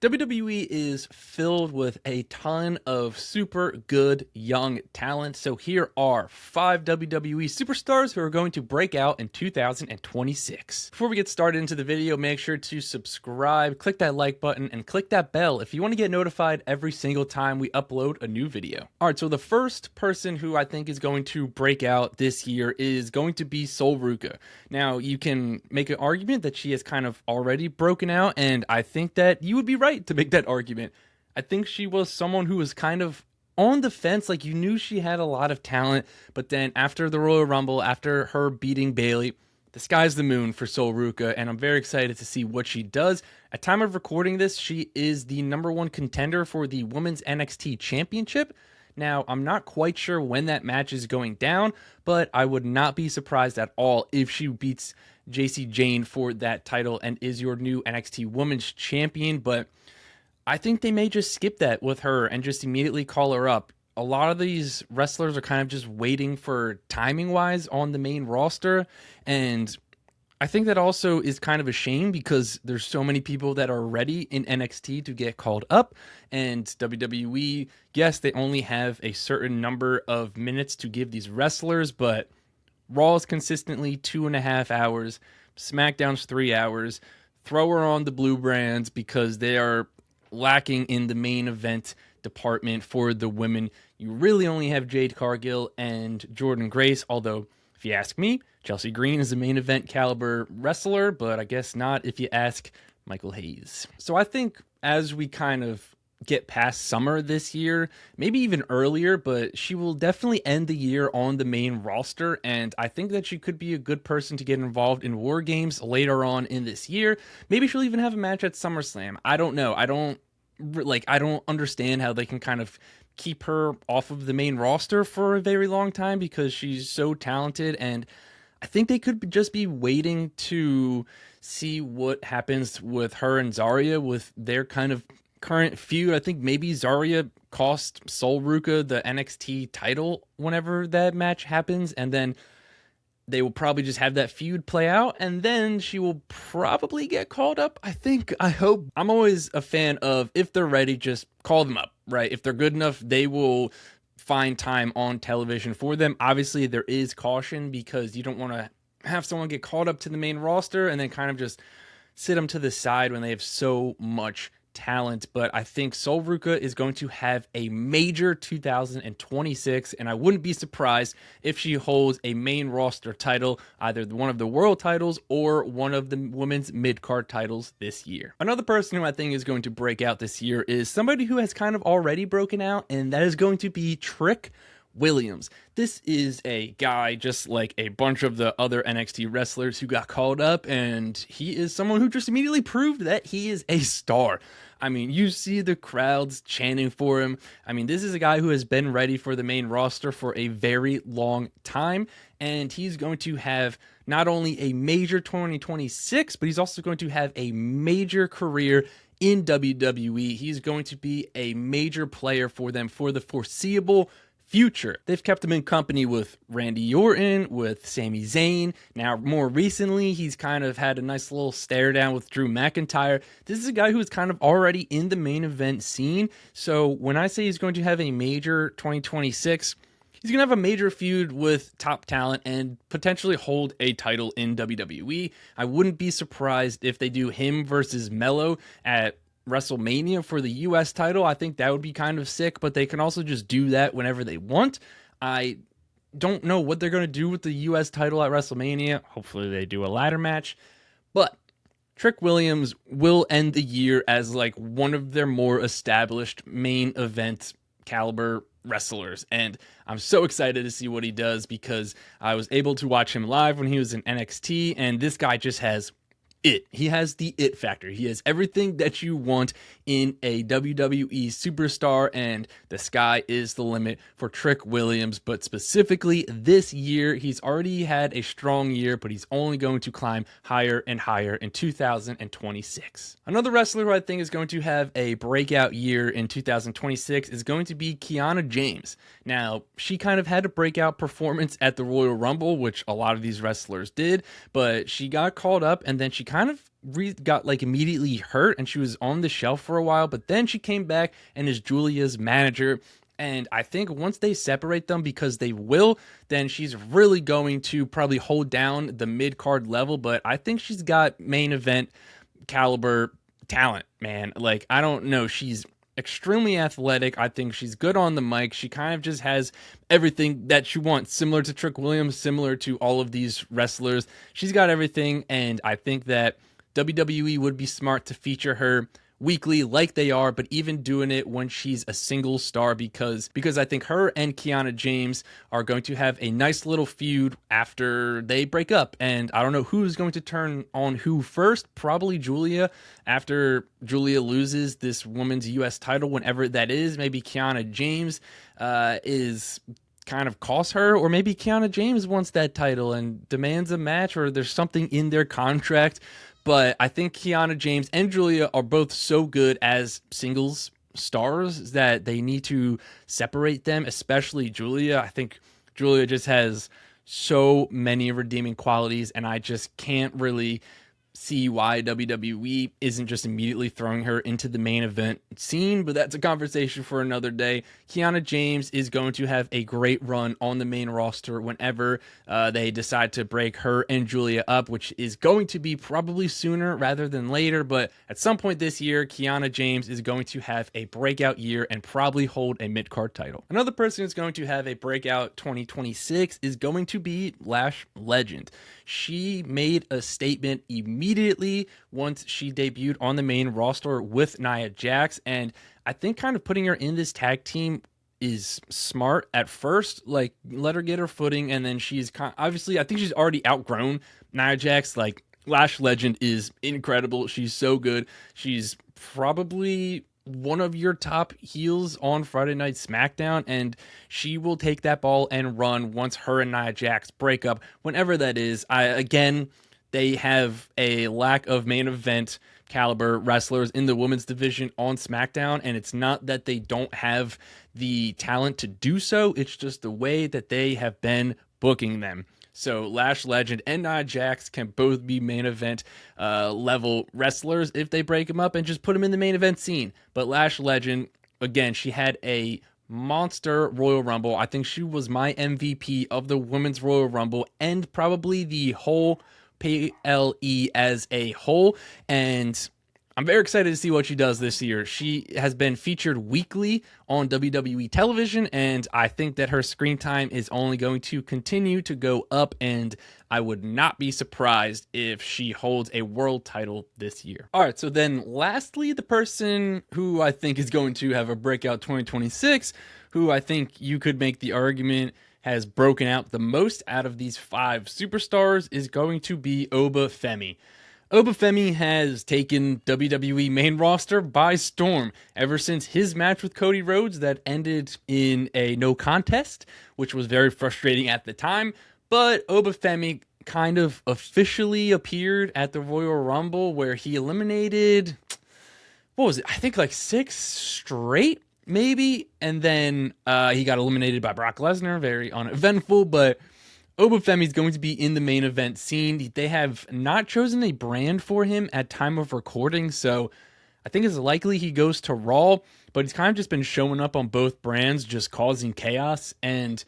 WWE is filled with a ton of super good young talent. So here are 5 WWE superstars who are going to break out in 2026. Before we get started into the video, make sure to subscribe, click that like button, and click that bell if you want to get notified every single time we upload a new video. All right, so the first person who I think is going to break out this year is going to be Ruca. Now, you can make an argument that she has kind of already broken out, and I think that you would be right to make that argument. I think she was someone who was kind of on the fence. Like, you knew she had a lot of talent, but then after the Royal Rumble, after her beating Bayley, the sky's the moon for Ruca, and I'm very excited to see what she does. At time of recording this, she is the #1 contender for the Women's NXT Championship. Now, I'm not quite sure when that match is going down, but I would not be surprised at all if she beats JC Jane for that title and is your new NXT Women's Champion. But I think they may just skip that with her and just immediately call her up. A lot of these wrestlers are kind of just waiting for timing wise on the main roster, and I think that also is kind of a shame because there's so many people that are ready in NXT to get called up, and WWE, yes, they only have a certain number of minutes to give these wrestlers, but Raw is consistently 2.5 hours, SmackDown's 3 hours. Throw her on the blue brands because they are lacking in the main event department for the women. You really only have Jade Cargill and Jordynne Grace, although if you ask me, Chelsea Green is a main event caliber wrestler, but I guess not if you ask Michael Hayes. So I think as we kind of get past summer this year, maybe even earlier, but she will definitely end the year on the main roster, and I think that she could be a good person to get involved in War Games later on in this year. Maybe she'll even have a match at SummerSlam. I don't know. I don't understand how they can kind of keep her off of the main roster for a very long time because she's so talented, and I think they could just be waiting to see what happens with her and Zarya with their kind of current feud. I think maybe Zarya cost Ruca the NXT title whenever that match happens, and then they will probably just have that feud play out, and then she will probably get called up. I hope. I'm always a fan of, if they're ready, just call them up, right? If they're good enough, they will find time on television for them. Obviously, there is caution because you don't want to have someone get called up to the main roster and then kind of just sit them to the side when they have so much talent. But I think Ruca is going to have a major 2026, and I wouldn't be surprised if she holds a main roster title, either one of the world titles or one of the women's mid-card titles this year. Another person who I think is going to break out this year is somebody who has kind of already broken out, and that is going to be Trick Williams. This is a guy just like a bunch of the other NXT wrestlers who got called up, and he is someone who just immediately proved that he is a star. I mean, you see the crowds chanting for him. I mean, this is a guy who has been ready for the main roster for a very long time, and he's going to have not only a major 2026, but he's also going to have a major career in WWE. He's going to be a major player for them for the foreseeable future. They've kept him in company with Randy Orton, with Sami Zayn. Now, more recently, he's kind of had a nice little stare down with Drew McIntyre. This is a guy who is kind of already in the main event scene. So when I say he's going to have a major 2026, he's going to have a major feud with top talent and potentially hold a title in WWE. I wouldn't be surprised if they do him versus Melo at WrestleMania for the US title. I think that would be kind of sick, but they can also just do that whenever they want. I don't know what they're going to do with the US title at WrestleMania. Hopefully they do a ladder match, but Trick Williams will end the year as like one of their more established main event caliber wrestlers, and I'm so excited to see what he does because I was able to watch him live when he was in NXT, and this guy just has it. He has the it factor. He has everything that you want in a WWE superstar, and the sky is the limit for Trick Williams. But specifically this year, he's already had a strong year, but he's only going to climb higher and higher in 2026. Another wrestler who I think is going to have a breakout year in 2026 is going to be Kiana James. Now, she kind of had a breakout performance at the Royal Rumble, which a lot of these wrestlers did, but she got called up and then she kind of got like immediately hurt and she was on the shelf for a while, but then she came back and is Julia's manager. And I think once they separate them, because they will, then she's really going to probably hold down the mid-card level. But I think she's got main event caliber talent, man. Like, I don't know. She's extremely athletic. I think she's good on the mic. She kind of just has everything that she wants, similar to Trick Williams, similar to all of these wrestlers. She's got everything, and I think that WWE would be smart to feature her weekly like they are, but even doing it when she's a single star, because I think her and Kiana James are going to have a nice little feud after they break up. And I don't know who's going to turn on who first. Probably Julia, after Julia loses this women's US title, whenever that is. Maybe Kiana James is kind of cost her, or maybe Kiana James wants that title and demands a match, or there's something in their contract. But I think Kiana James and Julia are both so good as singles stars that they need to separate them, especially Julia. I think Julia just has so many redeeming qualities, and I just can't really see why WWE isn't just immediately throwing her into the main event scene, but that's a conversation for another day. Kiana James is going to have a great run on the main roster whenever they decide to break her and Julia up, which is going to be probably sooner rather than later, but at some point this year, Kiana James is going to have a breakout year and probably hold a mid-card title. Another person who's going to have a breakout 2026 is going to be Lash Legend. She made a statement immediately once she debuted on the main roster with Nia Jax, and I think kind of putting her in this tag team is smart at first. Like, let her get her footing, and then she's obviously, I think she's already outgrown Nia Jax. Like, Lash Legend is incredible. She's so good. She's probably one of your top heels on Friday Night SmackDown, and she will take that ball and run once her and Nia Jax break up, whenever that is. Again, they have a lack of main event caliber wrestlers in the women's division on SmackDown, and it's not that they don't have the talent to do so, it's just the way that they have been booking them. So Lash Legend and Nia Jax can both be main event level wrestlers if they break them up and just put them in the main event scene. But Lash Legend, again, she had a monster Royal Rumble. I think she was my MVP of the Women's Royal Rumble and probably the whole PLE as a whole. And I'm very excited to see what she does this year. She has been featured weekly on WWE television, and I think that her screen time is only going to continue to go up, and I would not be surprised if she holds a world title this year. All right, so then lastly, the person who I think is going to have a breakout 2026, who I think you could make the argument has broken out the most out of these 5 superstars, is going to be Oba Femi. Oba Femi has taken WWE main roster by storm ever since his match with Cody Rhodes that ended in a no contest, which was very frustrating at the time. But Oba Femi kind of officially appeared at the Royal Rumble, where he eliminated, what was it? I think like 6 straight, maybe. And then he got eliminated by Brock Lesnar, very uneventful, but Oba Femi is going to be in the main event scene. They have not chosen a brand for him at time of recording, so I think it's likely he goes to Raw, but he's kind of just been showing up on both brands, just causing chaos, and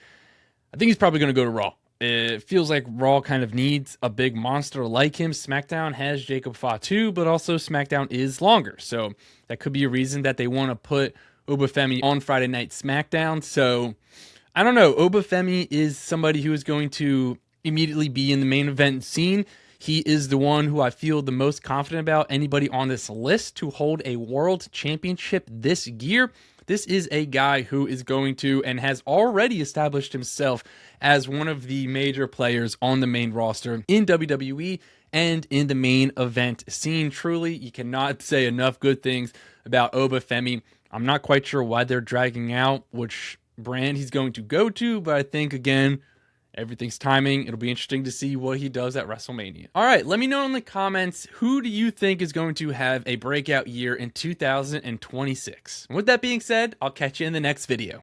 I think he's probably going to go to Raw. It feels like Raw kind of needs a big monster like him. SmackDown has Jacob Fatu, but also SmackDown is longer, so that could be a reason that they want to put Oba Femi on Friday Night SmackDown. So I don't know. Oba Femi is somebody who is going to immediately be in the main event scene. He is the one who I feel the most confident about anybody on this list to hold a world championship this year. This is a guy who is going to and has already established himself as one of the major players on the main roster in WWE and in the main event scene. Truly, you cannot say enough good things about Oba Femi. I'm not quite sure why they're dragging out which brand he's going to go to, but I think, again, everything's timing. It'll be interesting to see what he does at WrestleMania. All right, let me know in the comments, who do you think is going to have a breakout year in 2026? And with that being said, I'll catch you in the next video.